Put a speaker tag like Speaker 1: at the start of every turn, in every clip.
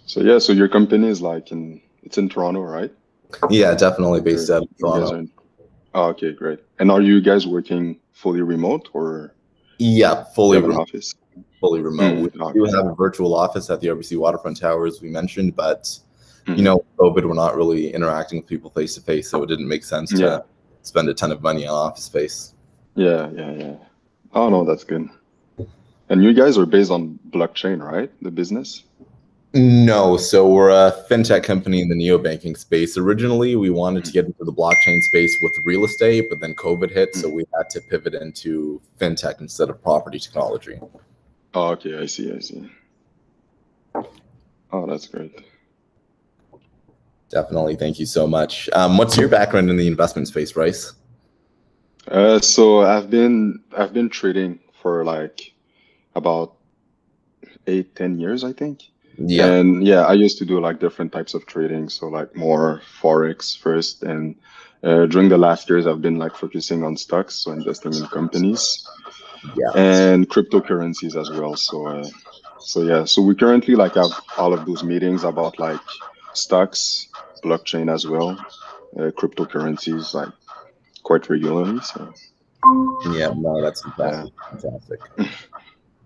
Speaker 1: So your company is it's in Toronto, right?
Speaker 2: Yeah, definitely based
Speaker 1: Or
Speaker 2: out of
Speaker 1: you guys
Speaker 2: Toronto.
Speaker 1: are in, oh, okay, great. And are you guys working fully remote or
Speaker 2: Yeah,
Speaker 1: you
Speaker 2: fully
Speaker 1: have an
Speaker 2: remote.
Speaker 1: office?
Speaker 2: Fully remote. We do
Speaker 1: Okay.
Speaker 2: have a virtual office at the RBC Waterfront Tower, as we mentioned, but
Speaker 1: Hmm.
Speaker 2: COVID, we're not really interacting with people face to face, so it didn't make sense to
Speaker 1: Yeah,
Speaker 2: spend a ton of money on office space.
Speaker 1: yeah. Oh no, that's good. And you guys are based on blockchain, right? The business?
Speaker 2: No, so we're a fintech company in the neobanking space. Originally, we wanted to get into the blockchain space with real estate, but then COVID hit, so we had to pivot into fintech instead of property technology.
Speaker 1: Oh, okay, I see. Oh, that's great.
Speaker 2: Definitely. Thank you so much. What's your background in the investment space, Bryce?
Speaker 1: So I've been trading for like about 8, 10 years, I think.
Speaker 2: Yeah.
Speaker 1: And yeah, I used to do like different types of trading, so like more forex first, and during the last years, I've been like focusing on stocks, so investing in companies
Speaker 2: Yeah.
Speaker 1: and cryptocurrencies as well. So yeah, so we currently like have all of those meetings about like stocks, blockchain as well, cryptocurrencies like quite regularly. So
Speaker 2: Yeah, no, that's
Speaker 1: yeah.
Speaker 2: fantastic. Fantastic.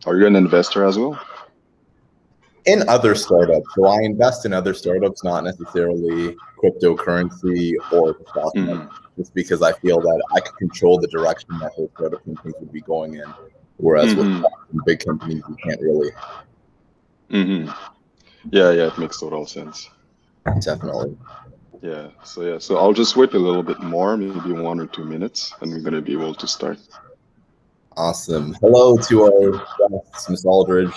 Speaker 1: Are you an investor as well?
Speaker 2: In other startups. So I invest in other startups, not necessarily cryptocurrency or the stock market,
Speaker 1: Hmm.
Speaker 2: just because I feel that I could control the direction that those startup companies would be going in. Whereas with
Speaker 1: Hmm.
Speaker 2: big companies, you can't really.
Speaker 1: Hmm. Yeah, it makes total sense.
Speaker 2: Definitely.
Speaker 1: So I'll just wait a little bit more, maybe 1 or 2 minutes, and we're gonna be able to start.
Speaker 2: Awesome. Hello to our guests, Miss Aldridge,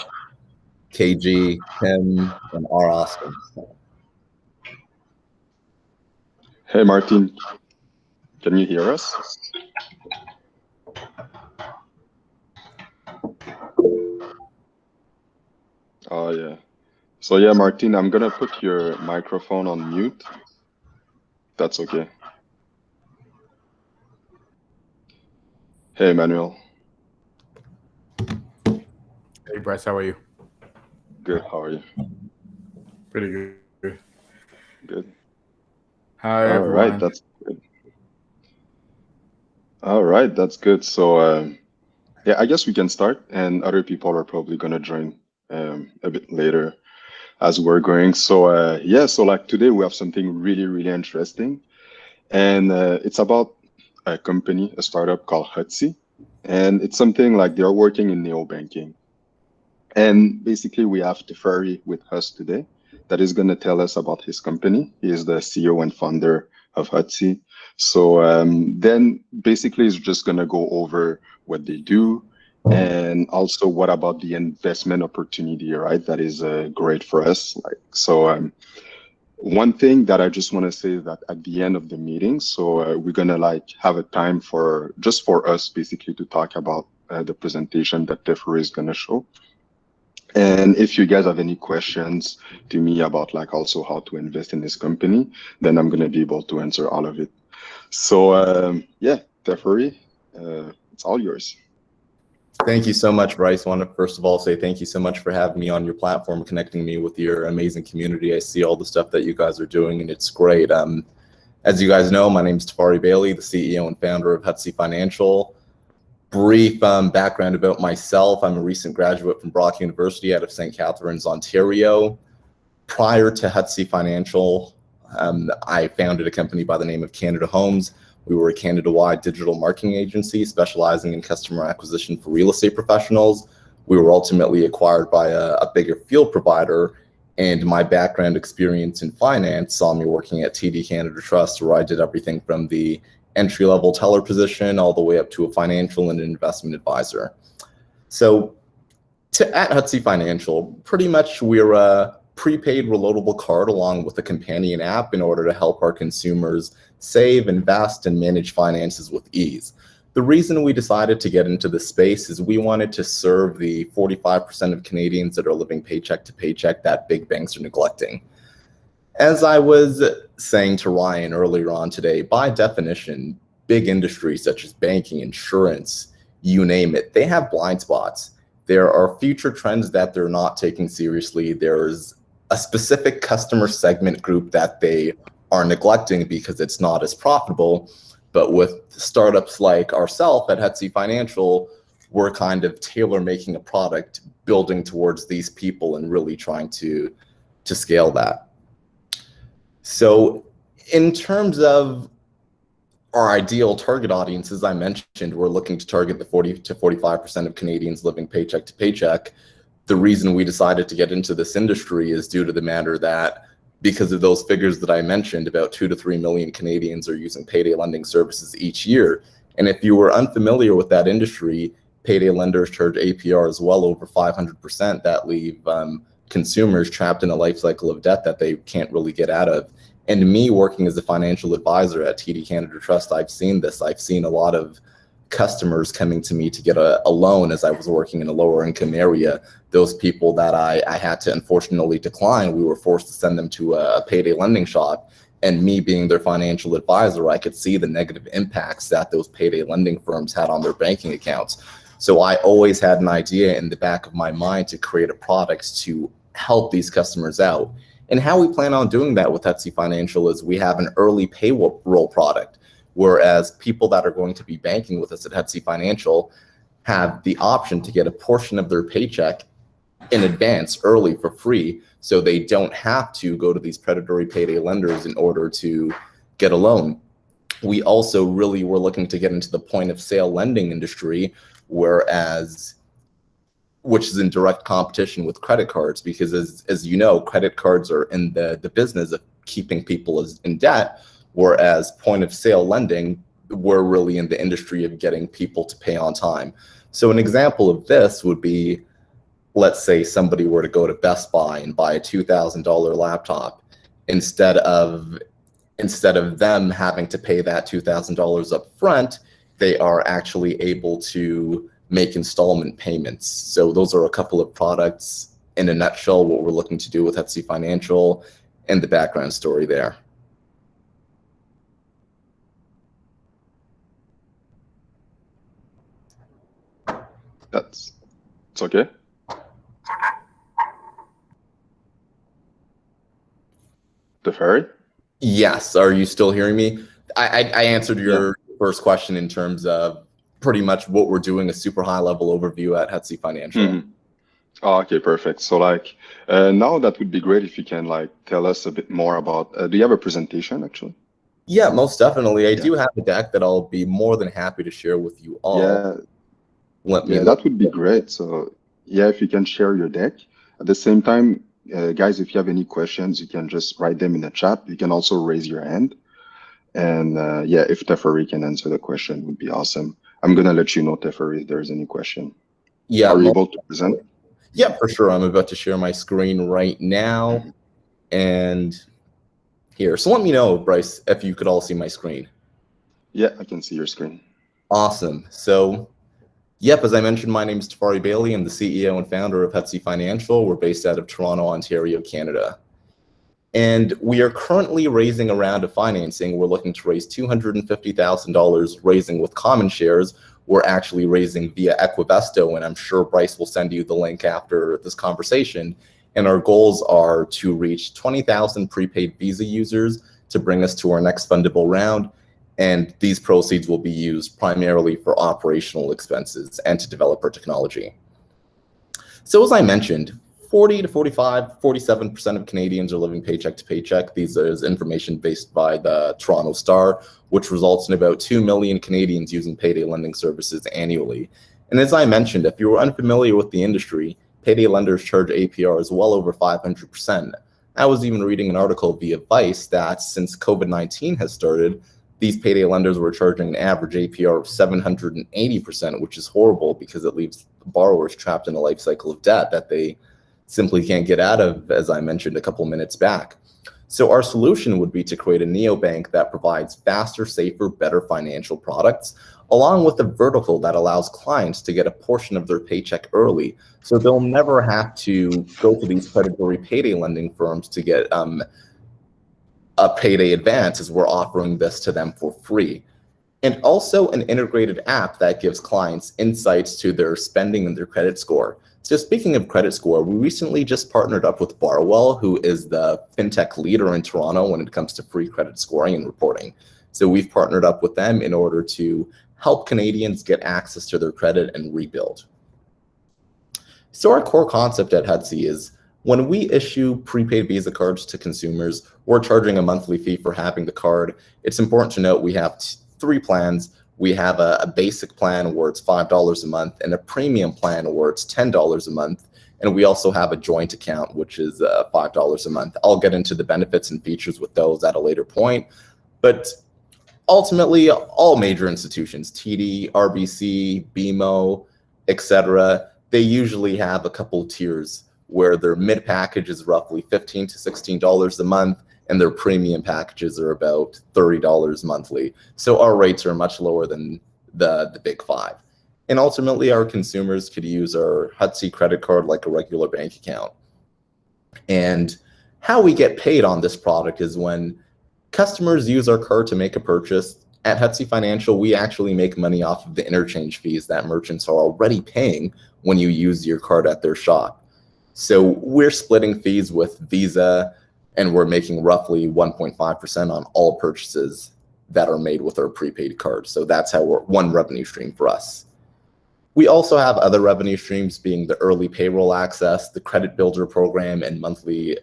Speaker 2: KG, Tim, and R. Austin.
Speaker 1: Hey Martin, can you hear us? Oh yeah. So yeah, Martin, I'm gonna put your microphone on mute. That's okay. Hey Emmanuel.
Speaker 3: Hey Bryce, how are you?
Speaker 1: Good. How are you?
Speaker 3: Pretty good.
Speaker 1: Good.
Speaker 3: Hi
Speaker 1: All right,
Speaker 3: everyone.
Speaker 1: that's good. All right, that's good. So yeah, I guess we can start, and other people are probably gonna join a bit later as we're going. So yeah, so like today we have something really interesting, and it's about a company, a startup called Hutsy, and it's something like they're working in neobanking. And basically, we have Teferi with us today that is going to tell us about his company. He is the CEO and founder of Hutsy. So then basically, he's just going to go over what they do and also what about the investment opportunity, right? That is great for us. One thing that I just want to say is that at the end of the meeting, so we're gonna like have a time for just for us basically to talk about the presentation that Teferi is gonna show. And if you guys have any questions to me about like also how to invest in this company, then I'm gonna be able to answer all of it. So yeah, Teferi, it's all yours.
Speaker 2: Thank you so much, Bryce. I want to first of all say thank you so much for having me on your platform, connecting me with your amazing community. I see all the stuff that you guys are doing, and it's great. As you guys know, my name is Teferi Bailey, the CEO and founder of Hutsy Financial. Brief background about myself. I'm a recent graduate from Brock University out of St. Catharines, Ontario. Prior to Hutsy Financial, I founded a company by the name of Canada Homes. We were a Canada-wide digital marketing agency specializing in customer acquisition for real estate professionals. We were ultimately acquired by a bigger field provider, and my background experience in finance saw me working at TD Canada Trust, where I did everything from the entry-level teller position all the way up to a financial and investment advisor. So at Hutsy Financial, pretty much we're a prepaid reloadable card along with a companion app in order to help our consumers save, invest, and manage finances with ease. The reason we decided to get into this space is we wanted to serve the 45% of Canadians that are living paycheck to paycheck that big banks are neglecting. As I was saying to Ryan earlier on today, by definition, big industries such as banking, insurance, you name it, they have blind spots. There are future trends that they're not taking seriously. There's a specific customer segment group that they are neglecting because it's not as profitable. But with startups like ourselves at Hutsy Financial, we're kind of tailor making a product, building towards these people and really trying to scale that. So in terms of our ideal target audience, as I mentioned, we're looking to target the 40 to 45% of Canadians living paycheck to paycheck. The reason we decided to get into this industry is due to the matter that because of those figures that I mentioned, about 2 to 3 million Canadians are using payday lending services each year. And if you were unfamiliar with that industry, payday lenders charge APRs well over 500% that leave consumers trapped in a life cycle of debt that they can't really get out of. And me working as a financial advisor at TD Canada Trust, I've seen this. I've seen a lot of customers coming to me to get a loan as I was working in a lower income area. Those people that I had to unfortunately decline, we were forced to send them to a payday lending shop. And me being their financial advisor, I could see the negative impacts that those payday lending firms had on their banking accounts. So I always had an idea in the back of my mind to create a product to help these customers out. And how we plan on doing that with Hutsy Financial is we have an early payroll product, whereas people that are going to be banking with us at Hutsy Financial have the option to get a portion of their paycheck in advance early for free, so they don't have to go to these predatory payday lenders in order to get a loan. We also really were looking to get into the point of sale lending industry, which is in direct competition with credit cards, because as you know, credit cards are in the business of keeping people in debt, whereas point of sale lending, we're really in the industry of getting people to pay on time. So an example of this would be, let's say somebody were to go to Best Buy and buy a $2,000 laptop. Instead of them having to pay that $2,000 up front, they are actually able to make installment payments. So those are a couple of products in a nutshell, what we're looking to do with Hutsy Financial and the background story there.
Speaker 1: It's okay. The ferry?
Speaker 2: Yes. Are you still hearing me? I answered your first question in terms of pretty much what we're doing, a super high level overview at Hutsy Financial.
Speaker 1: Mm-hmm. Oh, okay, perfect. So like now that would be great if you can like tell us a bit more about, do you have a presentation actually?
Speaker 2: Yeah, most definitely. I do have a deck that I'll be more than happy to share with you all.
Speaker 1: Yeah, that would be great. So yeah, if you can share your deck. At the same time, guys, if you have any questions, you can just write them in the chat. You can also raise your hand. And yeah, if Teferi can answer the question, would be awesome. I'm going to let you know, Teferi, if there's any question.
Speaker 2: Yeah.
Speaker 1: Are you able to present?
Speaker 2: Yeah, for sure. I'm about to share my screen right now. And here. So let me know, Bryce, if you could all see my screen.
Speaker 1: Yeah, I can see your screen.
Speaker 2: Awesome. So, yep, as I mentioned, my name is Teferi Bailey. I'm the CEO and founder of Hutsy Financial. We're based out of Toronto, Ontario, Canada. And we are currently raising a round of financing. We're looking to raise $250,000, raising with common shares. We're actually raising via Equivesto, and I'm sure Bryce will send you the link after this conversation. And our goals are to reach 20,000 prepaid Visa users to bring us to our next fundable round. And these proceeds will be used primarily for operational expenses and to develop our technology. So as I mentioned, 40 to 45, 47% of Canadians are living paycheck to paycheck. These is information based by the Toronto Star, which results in about 2 million Canadians using payday lending services annually. And as I mentioned, if you were unfamiliar with the industry, payday lenders charge APRs well over 500%. I was even reading an article via Vice that since COVID-19 has started, these payday lenders were charging an average APR of 780%, which is horrible because it leaves borrowers trapped in a life cycle of debt that they simply can't get out of, as I mentioned a couple minutes back. So our solution would be to create a neobank that provides faster, safer, better financial products, along with a vertical that allows clients to get a portion of their paycheck early, so they'll never have to go to these predatory payday lending firms to get a payday advance, as we're offering this to them for free. and also an integrated app that gives clients insights to their spending and their credit score. So speaking of credit score, we recently just partnered up with Barwell, who is the fintech leader in Toronto when it comes to free credit scoring and reporting. So we've partnered up with them in order to help Canadians get access to their credit and rebuild. So our core concept at Hutsy is when we issue prepaid Visa cards to consumers, we're charging a monthly fee for having the card. It's important to note we have three plans. We have a basic plan where it's $5 a month and a premium plan where it's $10 a month. And we also have a joint account, which is $5 a month. I'll get into the benefits and features with those at a later point. But ultimately, all major institutions, TD, RBC, BMO, etc., they usually have a couple tiers where their mid package is roughly $15 to $16 a month, and their premium packages are about $30 monthly. So our rates are much lower than the big five. And ultimately, our consumers could use our Hutsy credit card like a regular bank account. And how we get paid on this product is when customers use our card to make a purchase. At Hutsy Financial, we actually make money off of the interchange fees that merchants are already paying when you use your card at their shop. So we're splitting fees with Visa, and we're making roughly 1.5% on all purchases that are made with our prepaid card. So that's how we're one revenue stream for us. We also have other revenue streams being the early payroll access, the credit builder program, and monthly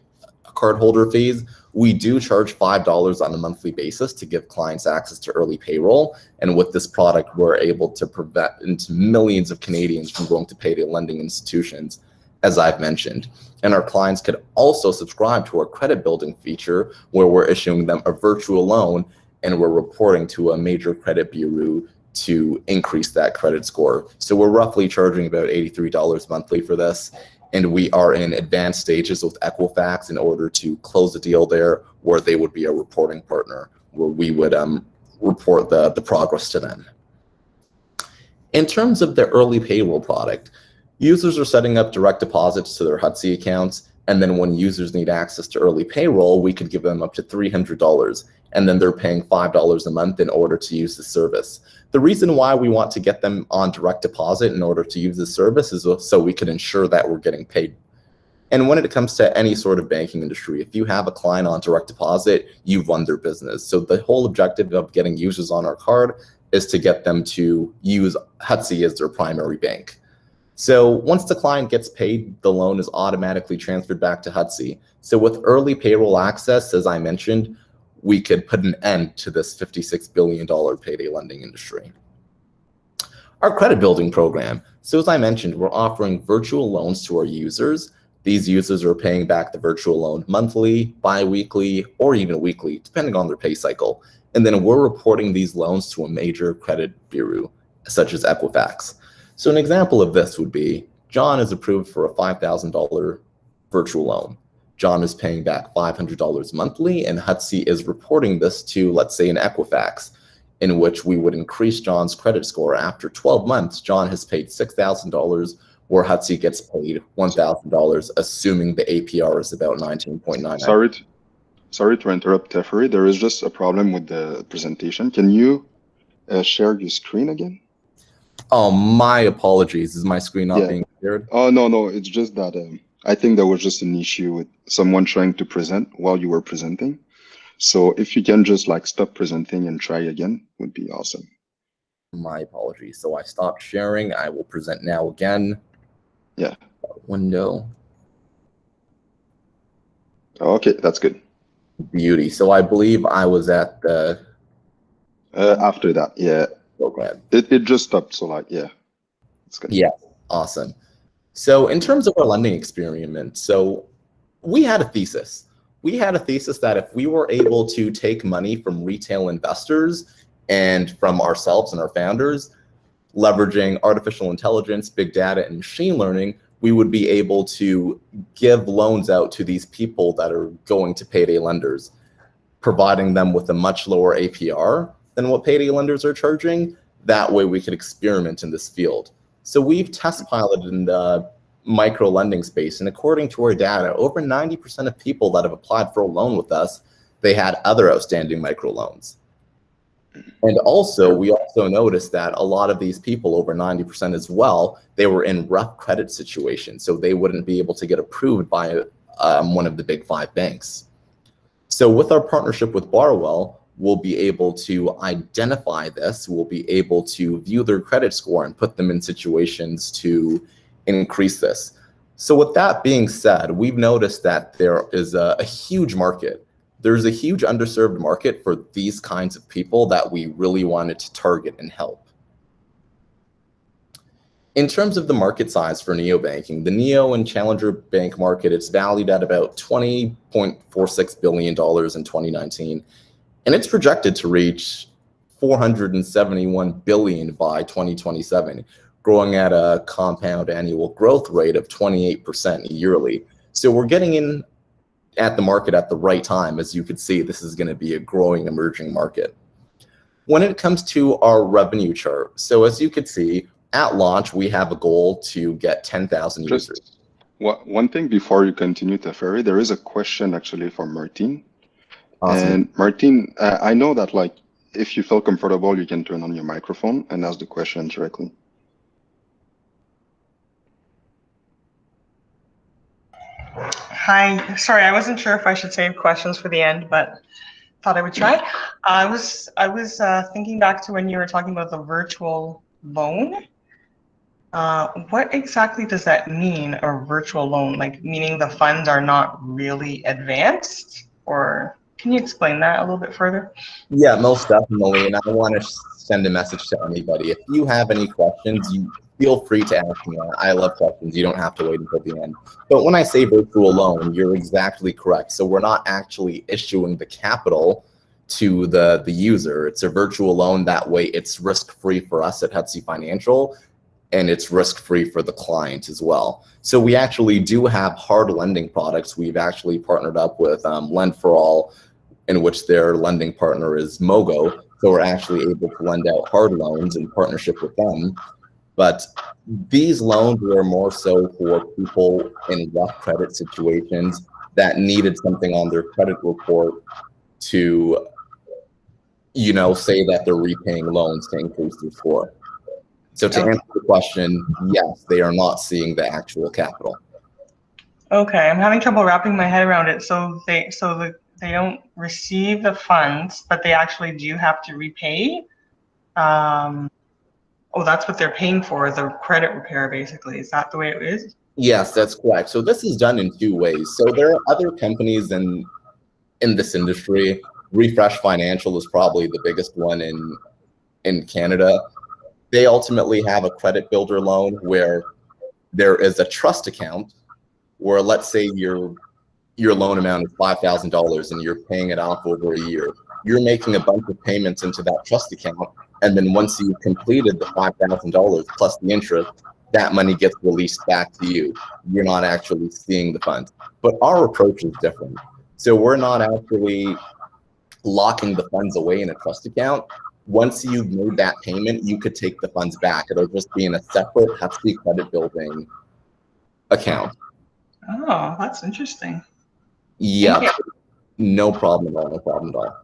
Speaker 2: cardholder fees. We do charge $5 on a monthly basis to give clients access to early payroll. And with this product, we're able to prevent millions of Canadians from going to payday lending institutions, as I've mentioned. And our clients could also subscribe to our credit building feature where we're issuing them a virtual loan and we're reporting to a major credit bureau to increase that credit score. So we're roughly charging about $83 monthly for this. And we are in advanced stages with Equifax in order to close a deal there where they would be a reporting partner, where we would report the progress to them. In terms of the early payroll product, users are setting up direct deposits to their Hutsy accounts, and then when users need access to early payroll, we could give them up to $300, and then they're paying $5 a month in order to use the service. The reason why we want to get them on direct deposit in order to use the service is so we can ensure that we're getting paid. And when it comes to any sort of banking industry, if you have a client on direct deposit, you've won their business. So the whole objective of getting users on our card is to get them to use Hutsy as their primary bank. So once the client gets paid, the loan is automatically transferred back to Hutsy. So with early payroll access, as I mentioned, we could put an end to this $56 billion payday lending industry. Our credit building program. So as I mentioned, we're offering virtual loans to our users. These users are paying back the virtual loan monthly, bi-weekly, or even weekly, depending on their pay cycle. And then we're reporting these loans to a major credit bureau, such as Equifax. So an example of this would be, John is approved for a $5,000 virtual loan. John is paying back $500 monthly, and Hutsy is reporting this to, let's say, an Equifax, in which we would increase John's credit score. After 12 months, John has paid $6,000, where Hutsy gets paid $1,000, assuming the APR is about 19.99.
Speaker 1: Sorry to interrupt, Teferi. There is just a problem with the presentation. Can you share your screen again?
Speaker 2: Oh, my apologies. Is my screen not being shared?
Speaker 1: Oh, no. It's just that I think there was just an issue with someone trying to present while you were presenting. So if you can just like stop presenting and try again, would be awesome.
Speaker 2: My apologies. So I stopped sharing. I will present now again.
Speaker 1: Yeah.
Speaker 2: Window.
Speaker 1: Okay, that's good.
Speaker 2: Beauty. So I believe I was at the
Speaker 1: after that, yeah.
Speaker 2: program.
Speaker 1: It just stopped. So like, yeah, it's good.
Speaker 2: Yeah, awesome. So in terms of our lending experiment, so we had a thesis. We had a thesis that if we were able to take money from retail investors and from ourselves and our founders, leveraging artificial intelligence, big data, and machine learning, we would be able to give loans out to these people that are going to payday lenders, providing them with a much lower APR than what payday lenders are charging. That way we could experiment in this field. So we've test piloted in the micro lending space, and according to our data, over 90% of people that have applied for a loan with us, they had other outstanding micro loans. And also, we also noticed that a lot of these people, over 90% as well, they were in rough credit situations, so they wouldn't be able to get approved by one of the big 5 banks. So with our partnership with Barwell, we'll be able to identify this, we'll be able to view their credit score and put them in situations to increase this. So with that being said, we've noticed that there is a huge market. There's a huge underserved market for these kinds of people that we really wanted to target and help. In terms of the market size for neobanking, the neo and challenger bank market, it's valued at about $20.46 billion in 2019, and it's projected to reach $471 billion by 2027, growing at a compound annual growth rate of 28% yearly. So we're getting in at the market at the right time. As you can see, this is going to be a growing, emerging market. When it comes to our revenue chart, so as you can see, at launch, we have a goal to get 10,000 users.
Speaker 1: One thing before you continue, Teferi, there is a question actually from Martin.
Speaker 2: Awesome.
Speaker 1: And Martin, I know that like if you feel comfortable, you can turn on your microphone and ask the question directly.
Speaker 4: Hi, sorry, I wasn't sure if I should save questions for the end, but thought I would try. I was thinking back to when you were talking about the virtual loan. What exactly does that mean, a virtual loan? Like, meaning the funds are not really advanced? Or can you explain that a little bit further?
Speaker 2: Yeah, most definitely. And I want to send a message to anybody. If you have any questions, you feel free to ask me. I love questions. You don't have to wait until the end. But when I say virtual loan, you're exactly correct. So we're not actually issuing the capital to the user. It's a virtual loan. That way it's risk-free for us at Hutsy Financial, and it's risk-free for the client as well. So we actually do have hard lending products. We've actually partnered up with Lend for All, in which their lending partner is Mogo. So we're actually able to lend out hard loans in partnership with them. But these loans were more so for people in rough credit situations that needed something on their credit report to, you know, say that they're repaying loans to increase their score. So to answer the question, yes, they are not seeing the actual capital.
Speaker 4: Okay, I'm having trouble wrapping my head around it. So they don't receive the funds, but they actually do have to repay. Oh, that's what they're paying for, the credit repair, basically. Is that the way it is?
Speaker 2: Yes, that's correct. So this is done in 2 ways. So there are other companies in this industry. Refresh Financial is probably the biggest one in Canada. They ultimately have a credit builder loan where there is a trust account where, let's say your loan amount is $5,000 and you're paying it off over a year. You're making a bunch of payments into that trust account, and then once you've completed the $5,000 plus the interest, that money gets released back to you. You're not actually seeing the funds. But our approach is different. So we're not actually locking the funds away in a trust account. Once you've made that payment, you could take the funds back. It'll just be in a separate Hutsy credit building account.
Speaker 4: Oh, that's interesting.
Speaker 2: Yeah, no problem at all, no problem at all.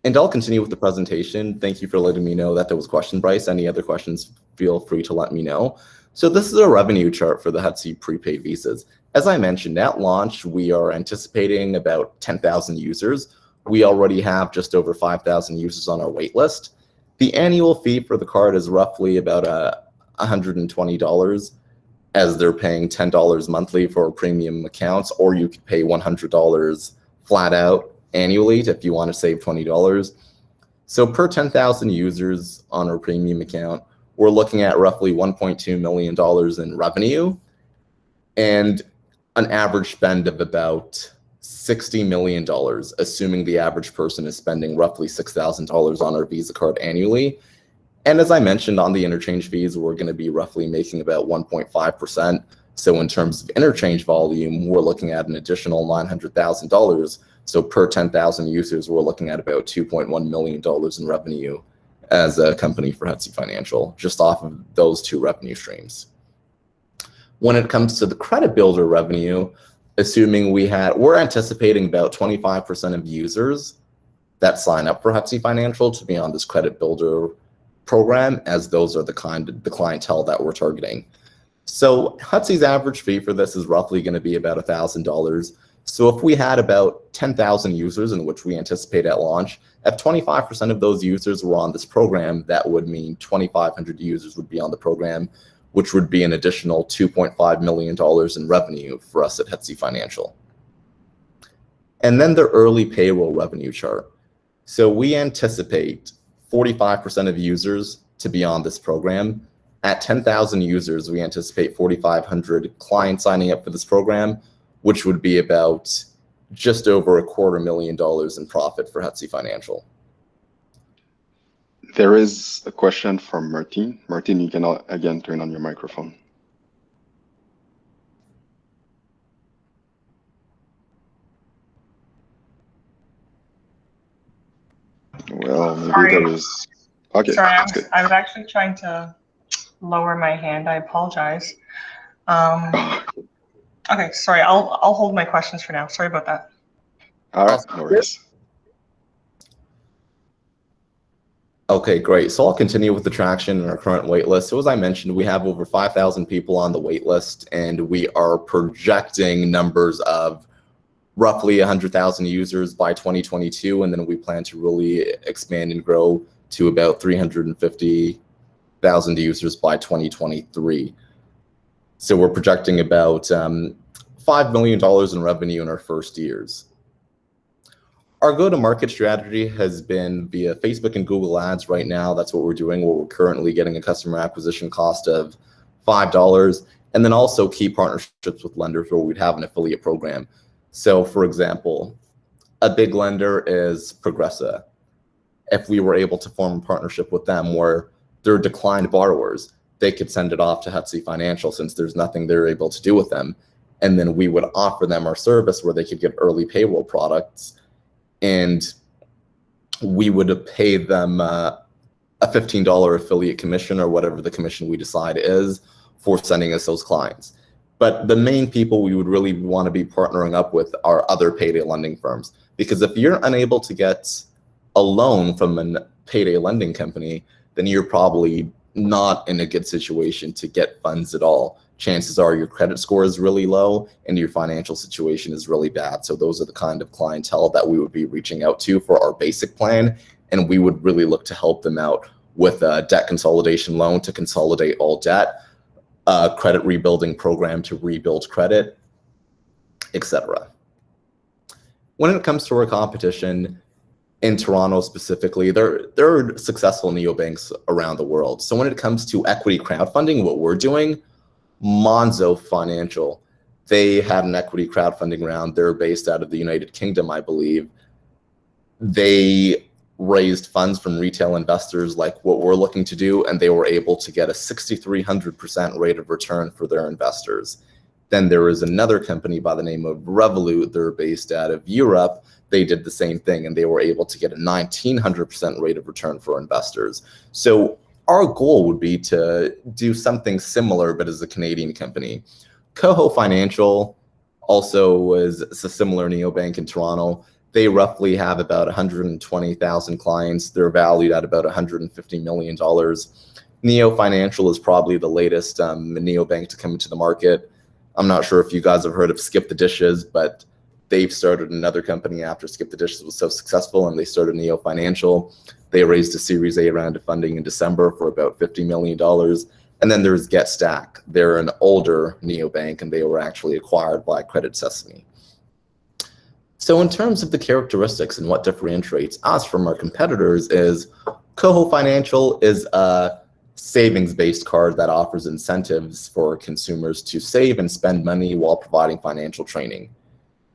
Speaker 2: And I'll continue with the presentation. Thank you for letting me know that there was a question, Bryce. Any other questions, feel free to let me know. So this is a revenue chart for the Hutsy prepaid visas. As I mentioned, at launch, we are anticipating about 10,000 users. We already have just over 5,000 users on our wait list. The annual fee for the card is roughly about $120, as they're paying $10 monthly for premium accounts, or you could pay $100 flat out annually if you want to save $20. So per 10,000 users on our premium account, we're looking at roughly $1.2 million in revenue and an average spend of about $60 million, assuming the average person is spending roughly $6,000 on our Visa card annually. And as I mentioned, on the interchange fees, we're going to be roughly making about 1.5%. So in terms of interchange volume, we're looking at an additional $900,000. So per 10,000 users, we're looking at about $2.1 million in revenue as a company for Hutsy Financial, just off of those 2 revenue streams. When it comes to the credit builder revenue, assuming we're anticipating about 25% of users that sign up for Hutsy Financial to be on this credit builder program, as those are the clientele that we're targeting. So Hutsy's average fee for this is roughly going to be about $1,000. So if we had about 10,000 users, in which we anticipate at launch, if 25% of those users were on this program, that would mean 2,500 users would be on the program, which would be an additional $2.5 million in revenue for us at Hutsy Financial. And then the early payroll revenue chart. So we anticipate 45% of users to be on this program. At 10,000 users, we anticipate 4,500 clients signing up for this program, which would be about just over $250,000 in profit for Hutsy Financial.
Speaker 1: There is a question from Martin. Martin, you can again turn on your microphone. Well, maybe there is. Okay,
Speaker 4: Sorry,
Speaker 1: that's good.
Speaker 4: I was actually trying to lower my hand. I apologize. Okay, sorry. I'll hold my questions for now. Sorry about that.
Speaker 1: All right, no worries.
Speaker 2: Okay, great. So I'll continue with the traction in our current wait list. So as I mentioned, we have over 5,000 people on the wait list, and we are projecting numbers of roughly 100,000 users by 2022, and then we plan to really expand and grow to about 350,000 users by 2023. So we're projecting about $5 million in revenue in our first years. Our go-to-market strategy has been via Facebook and Google Ads right now. That's what we're doing, where we're currently getting a customer acquisition cost of $5, and then also key partnerships with lenders where we'd have an affiliate program. So for example, a big lender is Progressa. If we were able to form a partnership with them where they're declined borrowers, they could send it off to Hutsy Financial since there's nothing they're able to do with them. And then we would offer them our service where they could get early payroll products, and we would pay them a $15 affiliate commission or whatever the commission we decide is for sending us those clients. But the main people we would really want to be partnering up with are other payday lending firms, because if you're unable to get a loan from a payday lending company, then you're probably not in a good situation to get funds at all. Chances are your credit score is really low and your financial situation is really bad. So those are the kind of clientele that we would be reaching out to for our basic plan, and we would really look to help them out with a debt consolidation loan to consolidate all debt, a credit rebuilding program to rebuild credit, etc. When it comes to our competition in Toronto specifically, there are successful neobanks around the world. So when it comes to equity crowdfunding, what we're doing, Monday Financial, they had an equity crowdfunding round. They're based out of the United Kingdom, I believe. They raised funds from retail investors like what we're looking to do, and they were able to get a 6,300% rate of return for their investors. Then there is another company by the name of Revolut. They're based out of Europe. They did the same thing, and they were able to get a 1,900% rate of return for investors. So our goal would be to do something similar, but as a Canadian company. Hutsy Financial also is a similar neobank in Toronto. They roughly have about 120,000 clients. They're valued at about $150 million. Neo Financial is probably the latest neobank to come into the market. I'm not sure if you guys have heard of Skip the Dishes, but they've started another company after Skip the Dishes was so successful, and they started Neo Financial. They raised a Series A round of funding in December for about $50 million. And then there's GetStack. They're an older neobank, and they were actually acquired by Credit Sesame. So in terms of the characteristics and what differentiates us from our competitors is Hutsy Financial is a savings-based card that offers incentives for consumers to save and spend money while providing financial training.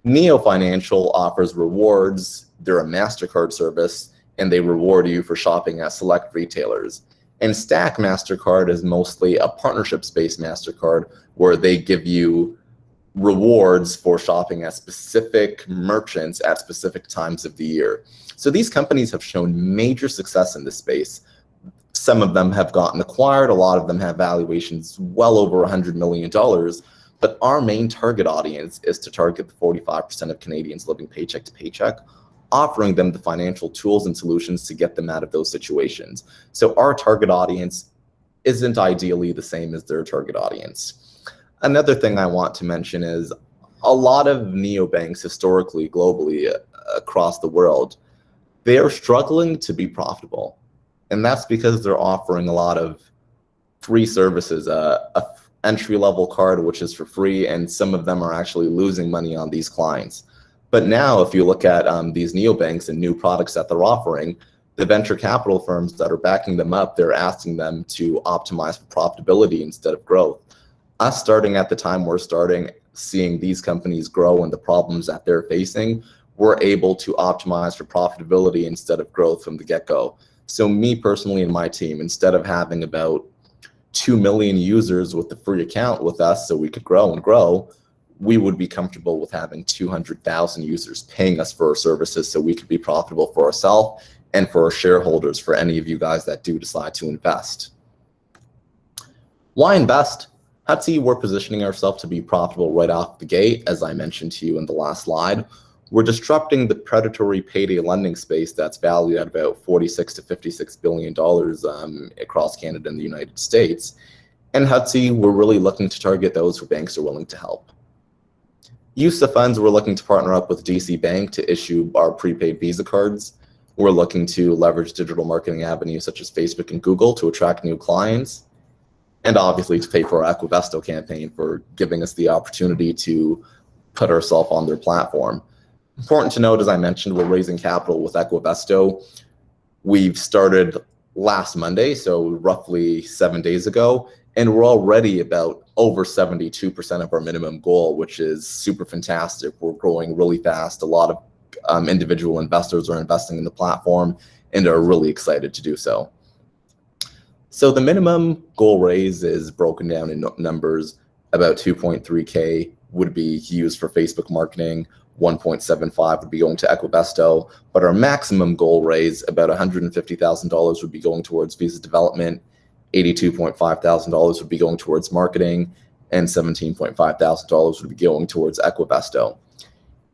Speaker 2: Neo Financial offers rewards. They're a MasterCard service, and they reward you for shopping at select retailers. And Stack MasterCard is mostly a partnerships-based MasterCard where they give you rewards for shopping at specific merchants at specific times of the year. So these companies have shown major success in this space. Some of them have gotten acquired. A lot of them have valuations well over $100 million. But our main target audience is to target the 45% of Canadians living paycheck to paycheck, offering them the financial tools and solutions to get them out of those situations. So our target audience isn't ideally the same as their target audience. Another thing I want to mention is a lot of neobanks historically, globally, across the world, they are struggling to be profitable. And that's because they're offering a lot of free services, a entry-level card, which is for free, and some of them are actually losing money on these clients. But now, if you look at these neobanks and new products that they're offering, the venture capital firms that are backing them up, they're asking them to optimize for profitability instead of growth. Us starting at the time we're starting, seeing these companies grow and the problems that they're facing, we're able to optimize for profitability instead of growth from the get-go. So me personally and my team, instead of having about 2 million users with the free account with us so we could grow and grow, we would be comfortable with having 200,000 users paying us for our services so we could be profitable for ourselves and for our shareholders, for any of you guys that do decide to invest. Why invest? Hutsy, we're positioning ourselves to be profitable right off the gate, as I mentioned to you in the last slide. We're disrupting the predatory payday lending space that's valued at about $46 to $56 billion across Canada and the United States. And Hutsy, we're really looking to target those who banks are willing to help. Use of funds, we're looking to partner up with DC Bank to issue our prepaid Visa cards. We're looking to leverage digital marketing avenues such as Facebook and Google to attract new clients. And obviously to pay for our Equivesto campaign for giving us the opportunity to put ourselves on their platform. Important to note, as I mentioned, we're raising capital with Equivesto. We've started last Monday, so roughly 7 days ago, and we're already about over 72% of our minimum goal, which is super fantastic. We're growing really fast. A lot of individual investors are investing in the platform and are really excited to do so. So the minimum goal raise is broken down in numbers. About 2.3K would be used for Facebook marketing, 1.75 would be going to Equivesto, but our maximum goal raise, about $150,000 would be going towards visa development, $82,500 would be going towards marketing, and $17,500 would be going towards Equivesto.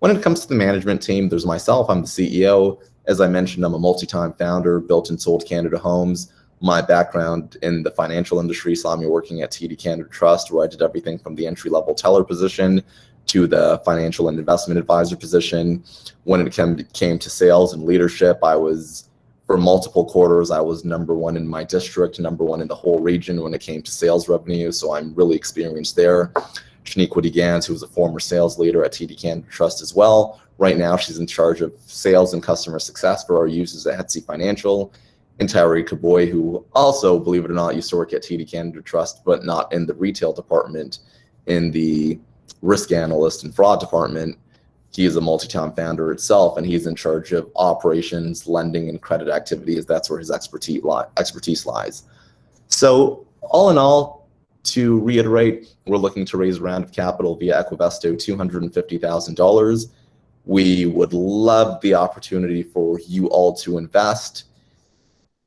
Speaker 2: When it comes to the management team, there's myself, I'm the CEO. As I mentioned, I'm a multi-time founder, built and sold Canada homes. My background in the financial industry saw me working at TD Canada Trust, where I did everything from the entry-level teller position to the financial and investment advisor position. When it came to sales and leadership, for multiple quarters, I was #1 in my district, #1 in the whole region when it came to sales revenue, so I'm really experienced there. Shaniqua Gans, who was a former sales leader at TD Canada Trust as well. Right now, she's in charge of sales and customer success for our users at Hutsy Financial. And Tyree Kaboy, who also, believe it or not, used to work at TD Canada Trust, but not in the retail department, in the risk analyst and fraud department. He is a multi-time founder itself, and he's in charge of operations, lending, and credit activities. That's where his expertise lies. So all in all, to reiterate, we're looking to raise a round of capital via Equivesto, $250,000. We would love the opportunity for you all to invest,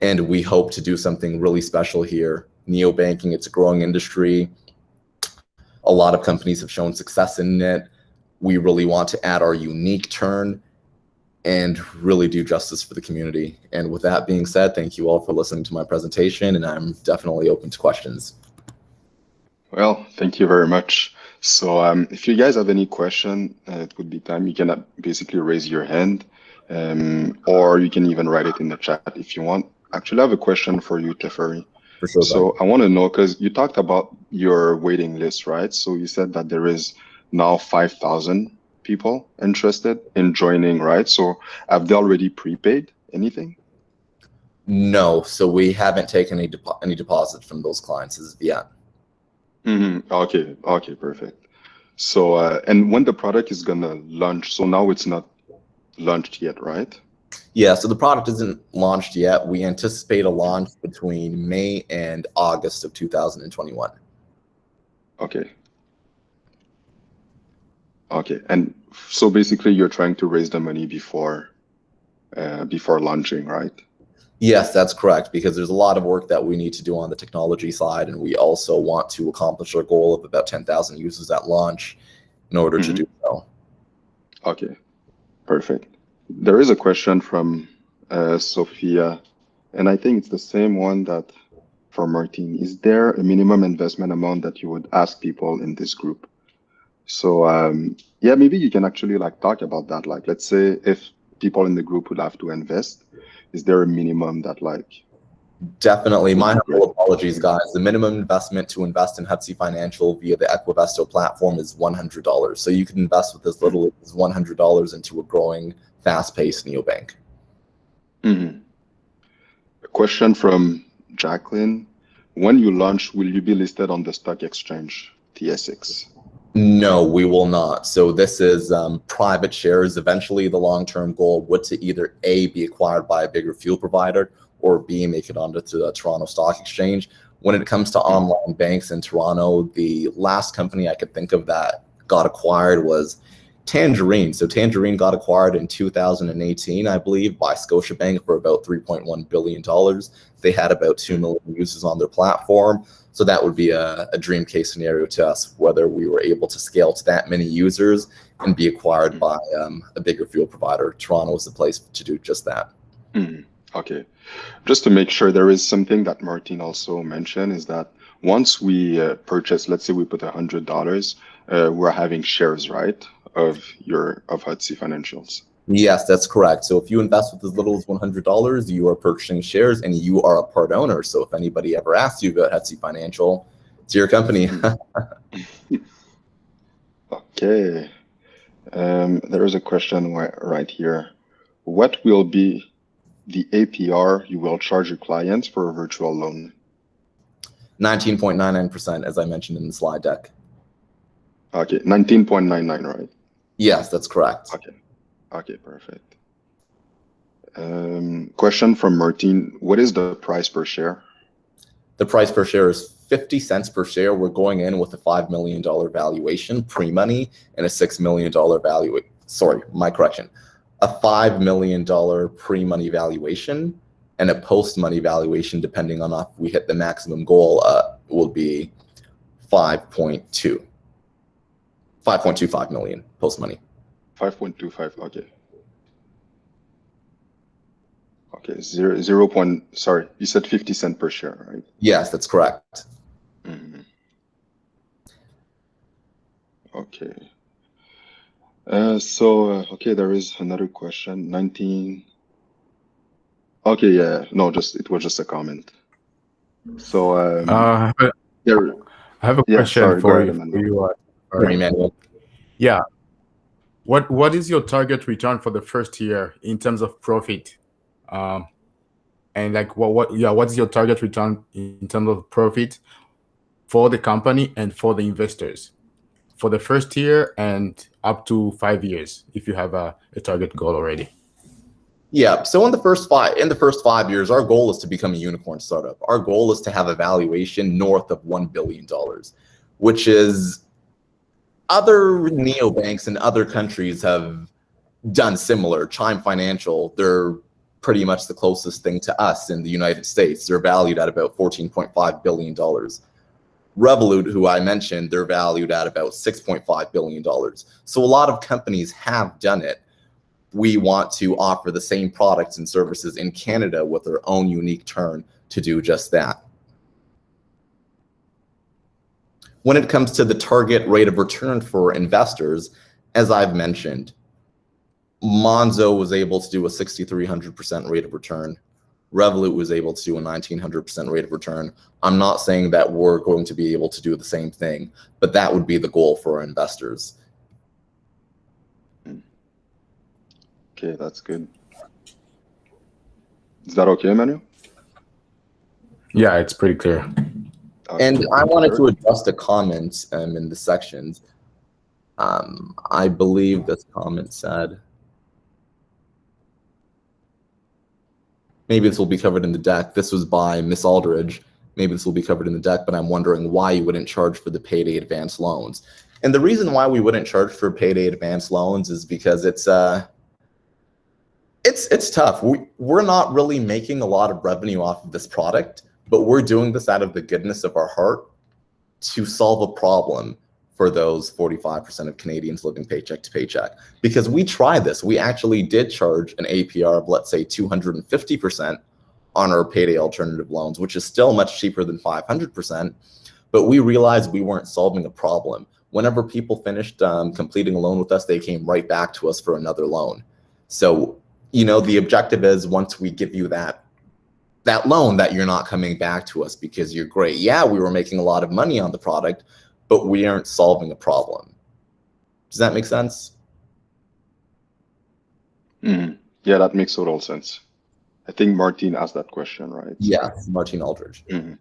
Speaker 2: and we hope to do something really special here. Neobanking, it's a growing industry. A lot of companies have shown success in it. We really want to add our unique turn and really do justice for the community. And with that being said, thank you all for listening to my presentation, and I'm definitely open to questions.
Speaker 1: Well, thank you very much. So if you guys have any question, it would be time. You can basically raise your hand, or you can even write it in the chat if you want. Actually, I have a question for you, Teferi.
Speaker 2: For sure.
Speaker 1: So I want to know, because you talked about your waiting list, right? So you said that there is now 5,000 people interested in joining, right? So have they already prepaid anything?
Speaker 2: No, so we haven't taken any deposits from those clients as of yet.
Speaker 1: Okay, perfect. So and when the product is gonna launch, so now it's not launched yet, right?
Speaker 2: Yeah, so the product isn't launched yet. We anticipate a launch between May and August of 2021.
Speaker 1: Okay, and so basically you're trying to raise the money before launching, right?
Speaker 2: Yes, that's correct, because there's a lot of work that we need to do on the technology side, and we also want to accomplish our goal of about 10,000 users at launch in order to do so.
Speaker 1: Okay, perfect. There is a question from Sophia, and I think it's the same one that for Martin. Is there a minimum investment amount that you would ask people in this group? So yeah, maybe you can actually like talk about that. Like, let's say if people in the group would have to invest, is there a minimum that like?
Speaker 2: Definitely. My humble apologies, guys. The minimum investment to invest in Hutsy Financial via the Equivesto platform is $100. So you can invest with as little as $100 into a growing, fast-paced neobank.
Speaker 1: A question from Jacqueline. When you launch, will you be listed on the stock exchange, TSX?
Speaker 2: No, we will not. So this is private shares. Eventually, the long-term goal would to either A, be acquired by a bigger fuel provider, or B, make it onto the Toronto Stock Exchange. When it comes to online banks in Toronto, the last company I could think of that got acquired was Tangerine. So Tangerine got acquired in 2018, I believe, by Scotiabank for about $3.1 billion. They had about 2 million users on their platform. So that would be a dream case scenario to us, whether we were able to scale to that many users and be acquired by a bigger fuel provider. Toronto is the place to do just that.
Speaker 1: Okay. Just to make sure, there is something that Martin also mentioned, is that once we purchase, let's say we put $100, we're having shares, right, of Hutsy Financials.
Speaker 2: Yes, that's correct. So if you invest with as little as $100, you are purchasing shares and you are a part owner. So if anybody ever asks you about Hutsy Financial, it's your company.
Speaker 1: Okay. There is a question right here. What will be the APR you will charge your clients for a virtual loan?
Speaker 2: 19.99%, as I mentioned in the slide deck.
Speaker 1: Okay, 19.99, right?
Speaker 2: Yes, that's correct.
Speaker 1: Okay, perfect. Question from Martin. What is the price per share?
Speaker 2: The price per share is 50 cents per share. We're going in with a $5 million valuation pre-money and a $6 million valuation. Sorry, my correction. A $5 million pre-money valuation and a post-money valuation, depending on if we hit the maximum goal, will be 5.25 million post-money.
Speaker 1: 5.25, okay. Okay, zero point, sorry, you said 50 cents per share, right?
Speaker 2: Yes, that's correct.
Speaker 1: Okay. Okay, there is another question. 19. Okay, yeah, no, it was just a comment. So
Speaker 3: I have a question for you.
Speaker 2: Emmanuel.
Speaker 3: Yeah. What is your target return for the first year in terms of profit? And like what's your target return in terms of profit for the company and for the investors for the first year and up to 5 years if you have a target goal already?
Speaker 2: Yeah, so in the first 5 years, our goal is to become a unicorn startup. Our goal is to have a valuation north of $1 billion, which is other neobanks in other countries have done similar. Chime Financial, they're pretty much the closest thing to us in the United States. They're valued at about $14.5 billion. Revolut, who I mentioned, they're valued at about $6.5 billion. So a lot of companies have done it. We want to offer the same products and services in Canada with our own unique turn to do just that. When it comes to the target rate of return for investors, as I've mentioned, Monzo was able to do a 6,300% rate of return. Revolut was able to do a 1,900% rate of return. I'm not saying that we're going to be able to do the same thing, but that would be the goal for our investors.
Speaker 1: Okay, that's good. Is that okay, Manu?
Speaker 3: Yeah, it's pretty clear.
Speaker 1: Okay,
Speaker 2: and I wanted to address the comments in the sections. I believe this comment said, maybe this will be covered in the deck. This was by Miss Aldridge. Maybe this will be covered in the deck, but I'm wondering why you wouldn't charge for the payday advance loans. And the reason why we wouldn't charge for payday advance loans is because it's It's tough. We're not really making a lot of revenue off of this product, but we're doing this out of the goodness of our heart to solve a problem for those 45% of Canadians living paycheck to paycheck. Because we tried this. We actually did charge an APR of, let's say, 250% on our payday alternative loans, which is still much cheaper than 500%. But we realized we weren't solving a problem. Whenever people finished completing a loan with us, they came right back to us for another loan. So, you know, the objective is once we give you that loan, that you're not coming back to us because you're great. Yeah, we were making a lot of money on the product, but we aren't solving a problem. Does that make sense?
Speaker 1: Mm-hmm. Yeah, that makes total sense. I think Martin asked that question, right?
Speaker 2: Yeah, Martin Aldridge.
Speaker 1: Mm-hmm.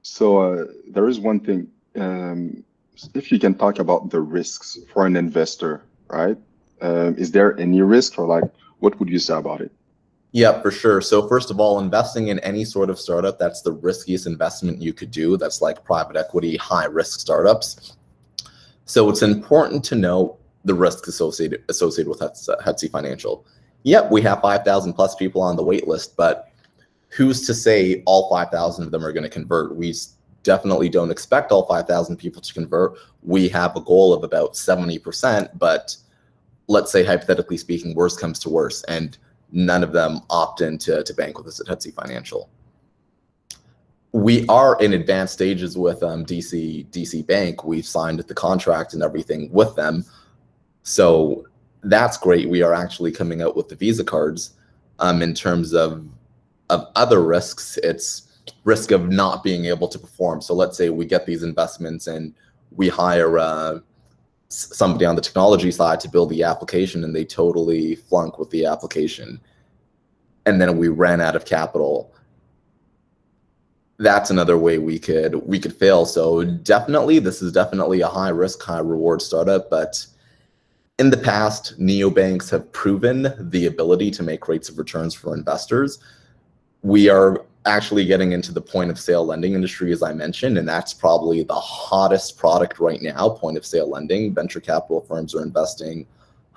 Speaker 1: So there is one thing, if you can talk about the risks for an investor, right? Is there any risk, or like, what would you say about it?
Speaker 2: Yeah, for sure. So first of all, investing in any sort of startup, that's the riskiest investment you could do. That's like private equity, high risk startups. So it's important to know the risks associated with Hutsy Financial. Yep, we have 5,000 plus people on the wait list, but who's to say all 5,000 of them are going to convert? We definitely don't expect all 5,000 people to convert. We have a goal of about 70%, but let's say, hypothetically speaking, worst comes to worst, and none of them opt in to bank with us at Hutsy Financial. We are in advanced stages with DC Bank. We've signed the contract and everything with them. So that's great. We are actually coming out with the Visa cards. In terms of other risks, it's risk of not being able to perform. So let's say we get these investments and we hire somebody on the technology side to build the application, and they totally flunk with the application, and then we ran out of capital. That's another way we could fail. So definitely, this is definitely a high risk, high reward startup, but in the past, neobanks have proven the ability to make rates of returns for investors. We are actually getting into the point of sale lending industry, as I mentioned, and that's probably the hottest product right now, point of sale lending. Venture capital firms are investing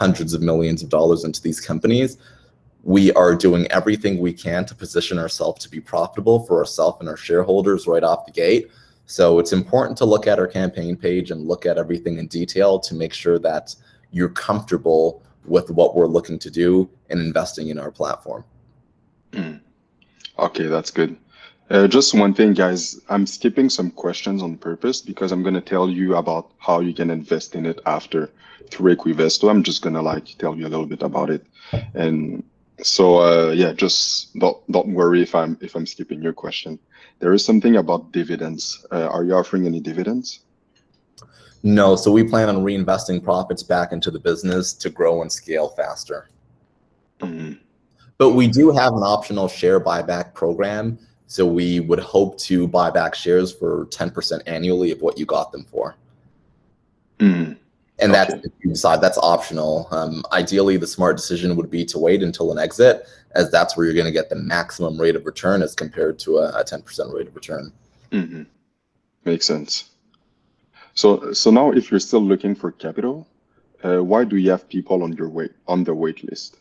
Speaker 2: hundreds of millions of dollars into these companies. We are doing everything we can to position ourselves to be profitable for ourselves and our shareholders right off the gate. So it's important to look at our campaign page and look at everything in detail to make sure that you're comfortable with what we're looking to do and investing in our platform.
Speaker 1: Okay, that's good. Just one thing, guys, I'm skipping some questions on purpose because I'm going to tell you about how you can invest in it after through Equivesto. I'm just going to like tell you a little bit about it. And so, yeah, just don't worry if I'm skipping your question. There is something about dividends. Are you offering any dividends?
Speaker 2: No, so we plan on reinvesting profits back into the business to grow and scale faster. But we do have an optional share buyback program. So we would hope to buy back shares for 10% annually of what you got them for. And that's, if you decide, that's optional. Ideally, the smart decision would be to wait until an exit, as that's where you're going to get the maximum rate of return as compared to a 10% rate of return.
Speaker 1: Makes sense. So now, if you're still looking for capital, why do you have people on the wait list?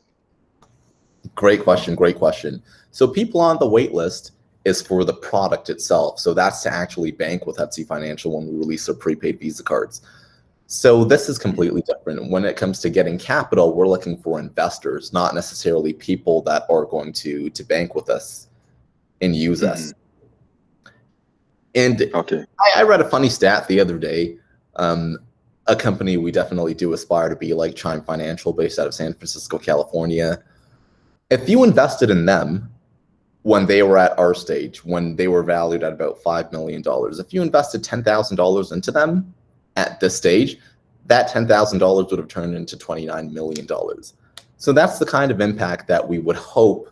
Speaker 2: Great question. Great question. So people on the wait list is for the product itself. So that's to actually bank with Hutsy Financial when we release our prepaid Visa cards. So this is completely different. When it comes to getting capital, we're looking for investors, not necessarily people that are going to bank with us and use us. And I read a funny stat the other day. A company we definitely do aspire to be like, Chime Financial, based out of San Francisco, California. If you invested in them when they were at our stage, when they were valued at about $5 million, if you invested $10,000 into them at this stage, that $10,000 would have turned into $29 million. So that's the kind of impact that we would hope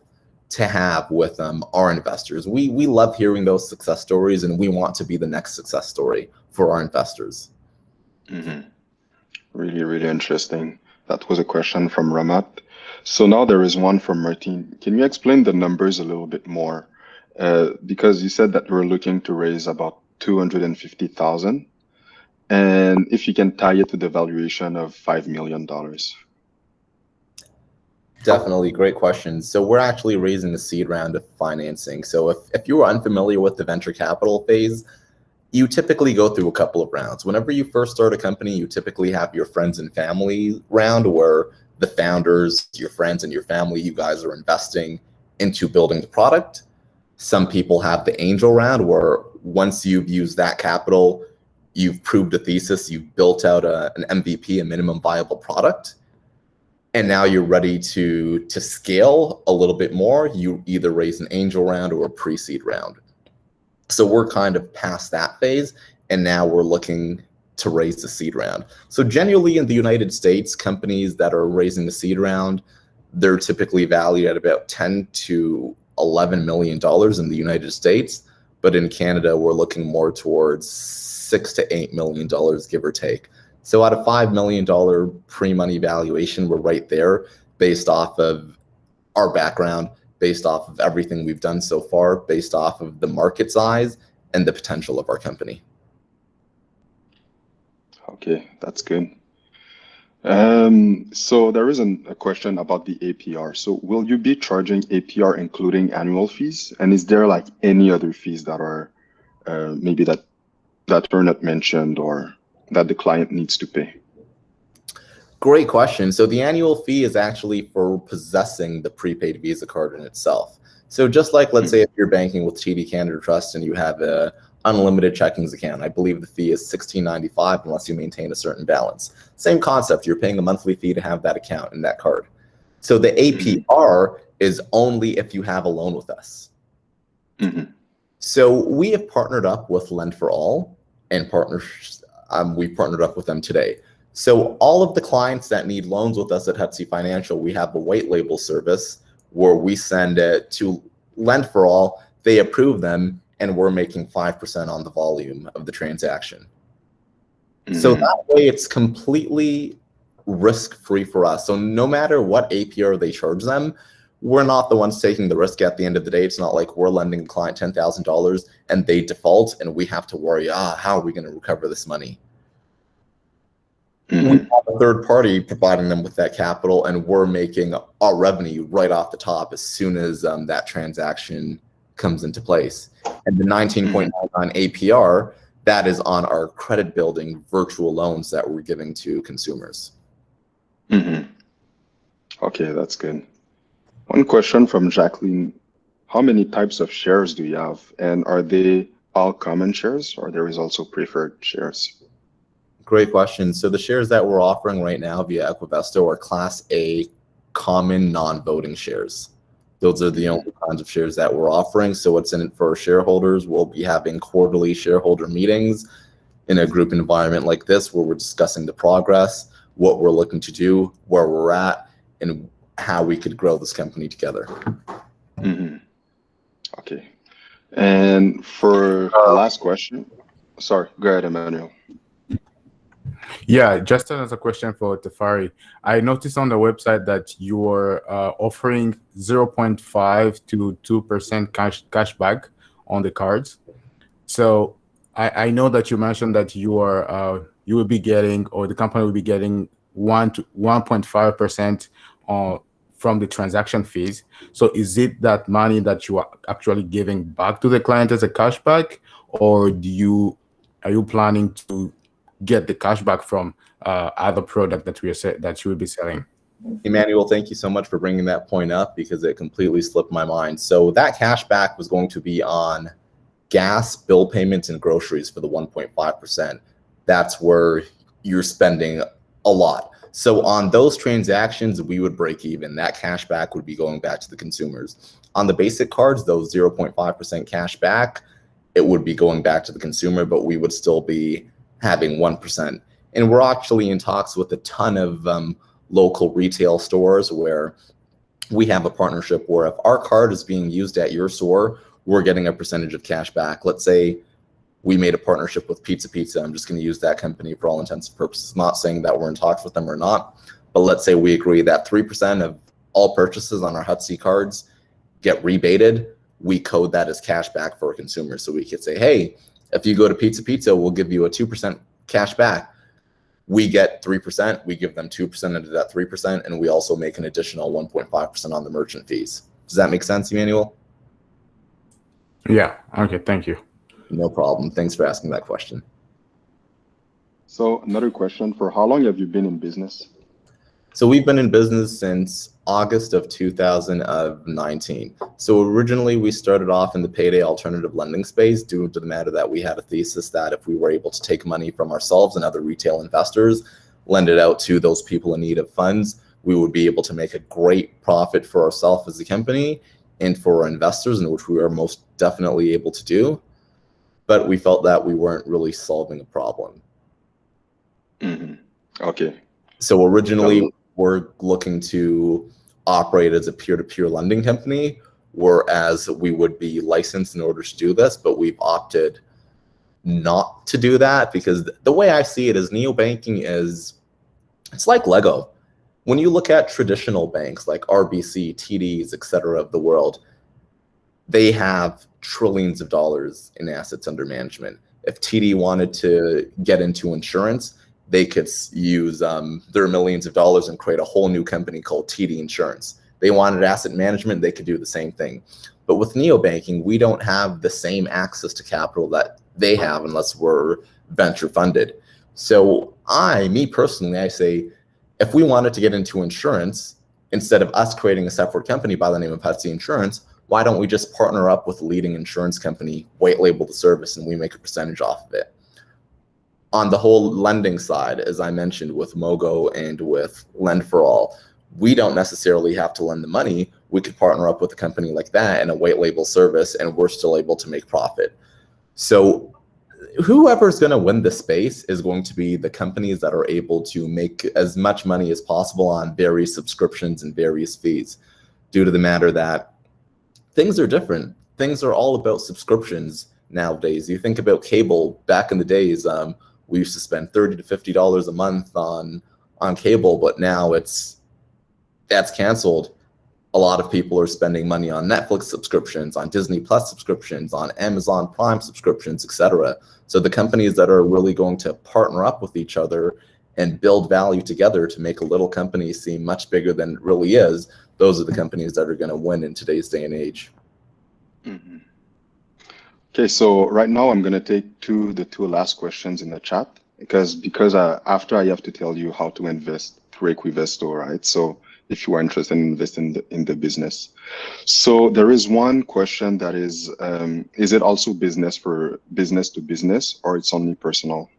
Speaker 2: to have with our investors. We love hearing those success stories, and we want to be the next success story for our investors.
Speaker 1: Really, really interesting. That was a question from Ramat. So now there is one from Martin. Can you explain the numbers a little bit more? Because you said that we're looking to raise about 250,000, and if you can tie it to the valuation of $5 million.
Speaker 2: Definitely, great question. So we're actually raising a seed round of financing. So if you are unfamiliar with the venture capital phase, you typically go through a couple of rounds. Whenever you first start a company, you typically have your friends and family round where the founders, your friends and your family, you guys are investing into building the product. Some people have the angel round where once you've used that capital, you've proved a thesis, you've built out an MVP, a minimum viable product, and now you're ready to scale a little bit more. You either raise an angel round or a pre-seed round. So we're kind of past that phase, and now we're looking to raise the seed round. So generally in the United States, companies that are raising the seed round, they're typically valued at about $10 to $11 million in the United States. But in Canada, we're looking more towards $6 to $8 million, give or take. So at a $5 million pre-money valuation, we're right there based off of our background, based off of everything we've done so far, based off of the market size and the potential of our company.
Speaker 1: Okay, that's good. So there is a question about the APR. So will you be charging APR including annual fees? And is there like any other fees that are maybe that were not mentioned or that the client needs to pay?
Speaker 2: Great question. So the annual fee is actually for possessing the prepaid Visa card in itself. So just like, let's say if you're banking with TD Canada Trust and you have a unlimited checkings account, I believe the fee is $16.95 unless you maintain a certain balance. Same concept, you're paying a monthly fee to have that account and that card. So the APR is only if you have a loan with us. So we have partnered up with Lend for All and we've partnered up with them today. So all of the clients that need loans with us at Hutsy Financial, we have a white label service where we send it to Lend for All, they approve them, and we're making 5% on the volume of the transaction. So that way it's completely risk-free for us. So no matter what APR they charge them, we're not the ones taking the risk at the end of the day. It's not like we're lending a client $10,000 and they default and we have to worry, how are we going to recover this money? We have a third party providing them with that capital, and we're making our revenue right off the top as soon as that transaction comes into place. And the 19.99 APR, that is on our credit building virtual loans that we're giving to consumers.
Speaker 1: Okay, that's good. One question from Jacqueline. How many types of shares do you have? And are they all common shares or there is also preferred shares?
Speaker 2: Great question. So the shares that we're offering right now via Equivesto are Class A common non-voting shares. Those are the only kinds of shares that we're offering. So what's in it for shareholders? We'll be having quarterly shareholder meetings in a group environment like this where we're discussing the progress, what we're looking to do, where we're at, and how we could grow this company together.
Speaker 1: Okay. And for the last question, sorry, go ahead, Emmanuel.
Speaker 3: Yeah, just another question for Tafari. I noticed on the website that you are offering 0.5 to 2% cash back on the cards. So I know that you mentioned that you will be getting, or the company will be getting 1 to 1.5% from the transaction fees. So is it that money that you are actually giving back to the client as a cashback, or are you planning to get the cash back from other product that you will be selling?
Speaker 2: Emmanuel, thank you so much for bringing that point up because it completely slipped my mind. So that cash back was going to be on gas, bill payments, and groceries for the 1.5%. That's where you're spending a lot. So on those transactions, we would break even. That cash back would be going back to the consumers. On the basic cards, those 0.5% cash back, it would be going back to the consumer, but we would still be having 1%. And we're actually in talks with a ton of local retail stores where we have a partnership where if our card is being used at your store, we're getting a percentage of cash back. Let's say we made a partnership with Pizza. I'm just going to use that company for all intents and purposes, not saying that we're in talks with them or not, but let's say we agree that 3% of all purchases on our Hutsy cards get rebated. We code that as cash back for consumers. So we could say, hey, if you go to Pizza, we'll give you a 2% cash back. We get 3%, we give them 2% into that 3%, and we also make an additional 1.5% on the merchant fees. Does that make sense, Emmanuel?
Speaker 3: Yeah. Okay. Thank you.
Speaker 2: No problem. Thanks for asking that question.
Speaker 1: So another question, for how long have you been in business?
Speaker 2: So we've been in business since August of 2019. So originally we started off in the payday alternative lending space due to the matter that we had a thesis that if we were able to take money from ourselves and other retail investors, lend it out to those people in need of funds, we would be able to make a great profit for ourselves as a company and for our investors, in which we are most definitely able to do. But we felt that we weren't really solving a problem.
Speaker 1: Okay.
Speaker 2: So originally we're looking to operate as a peer-to-peer lending company, whereas we would be licensed in order to do this, but we've opted not to do that because the way I see it is neobanking it's like Lego. When you look at traditional banks like RBC, TDs, etc. of the world, they have trillions of dollars in assets under management. If TD wanted to get into insurance, they could use their millions of dollars and create a whole new company called TD Insurance. They wanted asset management, they could do the same thing. But with neobanking, we don't have the same access to capital that they have unless we're venture funded. So me personally, I say, if we wanted to get into insurance, instead of us creating a separate company by the name of Hutsy Insurance, why don't we just partner up with a leading insurance company, white label the service, and we make a percentage off of it? On the whole lending side, as I mentioned with Mogo and with Lend for All, we don't necessarily have to lend the money. We could partner up with a company like that and a white label service, and we're still able to make profit. So whoever's going to win the space is going to be the companies that are able to make as much money as possible on various subscriptions and various fees, due to the matter that things are different. Things are all about subscriptions nowadays. You think about cable back in the days, we used to spend $30 to $50 a month on cable, but now that's canceled. A lot of people are spending money on Netflix subscriptions, on Disney Plus subscriptions, on Amazon Prime subscriptions, etc. So the companies that are really going to partner up with each other and build value together to make a little company seem much bigger than it really is, those are the companies that are going to win in today's day and age.
Speaker 1: Okay, so right now I'm going to take the two last questions in the chat because after I have to tell you how to invest through Equivesto, right? So if you are interested in investing in the business. So there is one question that is it also business to business, or it's only personal?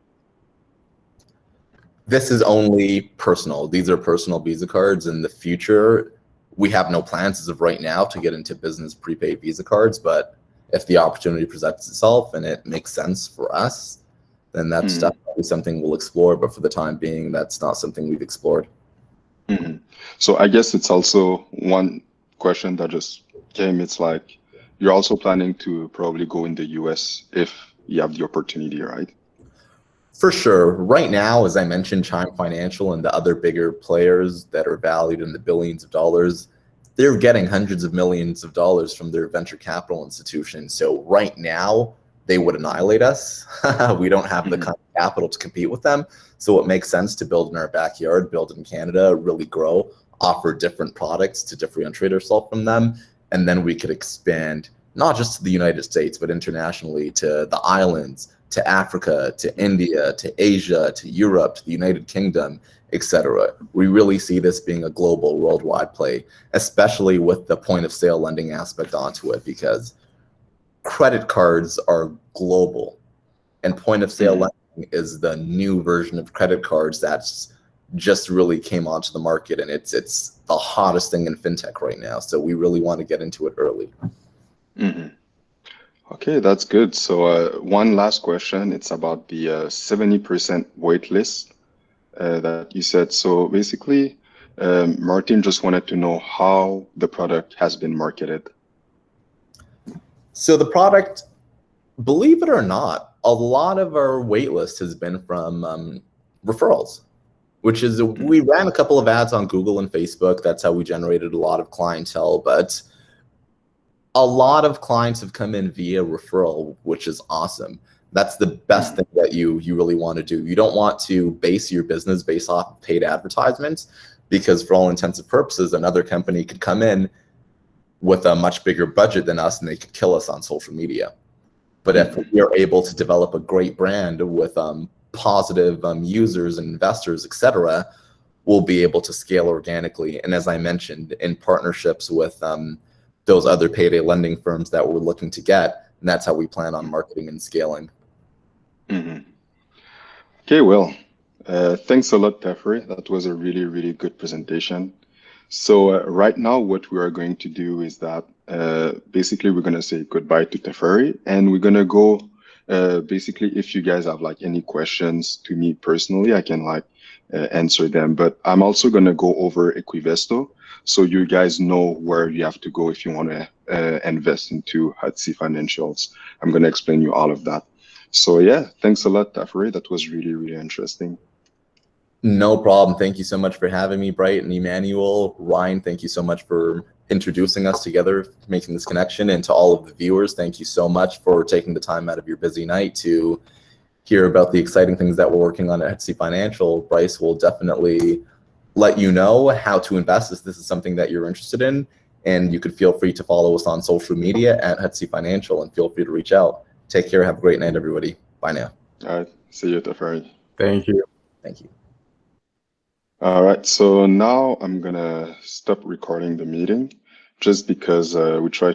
Speaker 2: This is only personal. These are personal Visa cards. In the future, we have no plans as of right now to get into business prepaid Visa cards, but if the opportunity presents itself and it makes sense for us, then that's definitely something we'll explore. But for the time being, that's not something we've explored.
Speaker 1: So I guess it's also one question that just came. It's like you're also planning to probably go in the US if you have the opportunity, right?
Speaker 2: For sure. Right now, as I mentioned, Hutsy Financial and the other bigger players that are valued in the billions of dollars, they're getting hundreds of millions of dollars from their venture capital institutions. So right now, they would annihilate us. We don't have the kind of capital to compete with them. So it makes sense to build in our backyard, build in Canada, really grow, offer different products to differentiate ourselves from them. And then we could expand not just to the United States, but internationally to the islands, to Africa, to India, to Asia, to Europe, to the United Kingdom, etc. We really see this being a global, worldwide play, especially with the point of sale lending aspect onto it, because credit cards are global and point of sale lending is the new version of credit cards that's just really came onto the market, and it's the hottest thing in fintech right now. So we really want to get into it early.
Speaker 1: Okay, that's good. So one last question. It's about the 70% wait list that you said. So basically, Martin just wanted to know how the product has been marketed.
Speaker 2: So the product, believe it or not, a lot of our wait list has been from referrals, which is we ran a couple of ads on Google and Facebook. That's how we generated a lot of clientele. But a lot of clients have come in via referral, which is awesome. That's the best thing that you really want to do. You don't want to base your business based off of paid advertisements, because for all intents and purposes, another company could come in with a much bigger budget than us and they could kill us on social media. But if we are able to develop a great brand with positive users and investors, etc., we'll be able to scale organically. And as I mentioned, in partnerships with those other payday lending firms that we're looking to get, and that's how we plan on marketing and scaling.
Speaker 1: Okay, well, thanks a lot, Teferi. That was a really, really good presentation. So right now, what we are going to do is that basically we're going to say goodbye to Teferi, and we're going to go basically, if you guys have like any questions to me personally, I can like answer them. But I'm also going to go over Equivesto, so you guys know where you have to go if you want to invest into Hutsy Financials. I'm going to explain you all of that. So yeah, thanks a lot, Teferi. That was really, really interesting.
Speaker 2: No problem. Thank you so much for having me, Bright and Emmanuel. Ryan, thank you so much for introducing us together, making this connection. And to all of the viewers, thank you so much for taking the time out of your busy night to hear about the exciting things that we're working on at Hutsy Financial. Bryce will definitely let you know how to invest if this is something that you're interested in. And you could feel free to follow us on social media at Hutsy Financial, and feel free to reach out. Take care. Have a great night, everybody. Bye now.
Speaker 1: All right. See you, Teferi.
Speaker 3: Thank you.
Speaker 2: Thank you.
Speaker 1: All right. So now I'm going to stop recording the meeting just because we tried to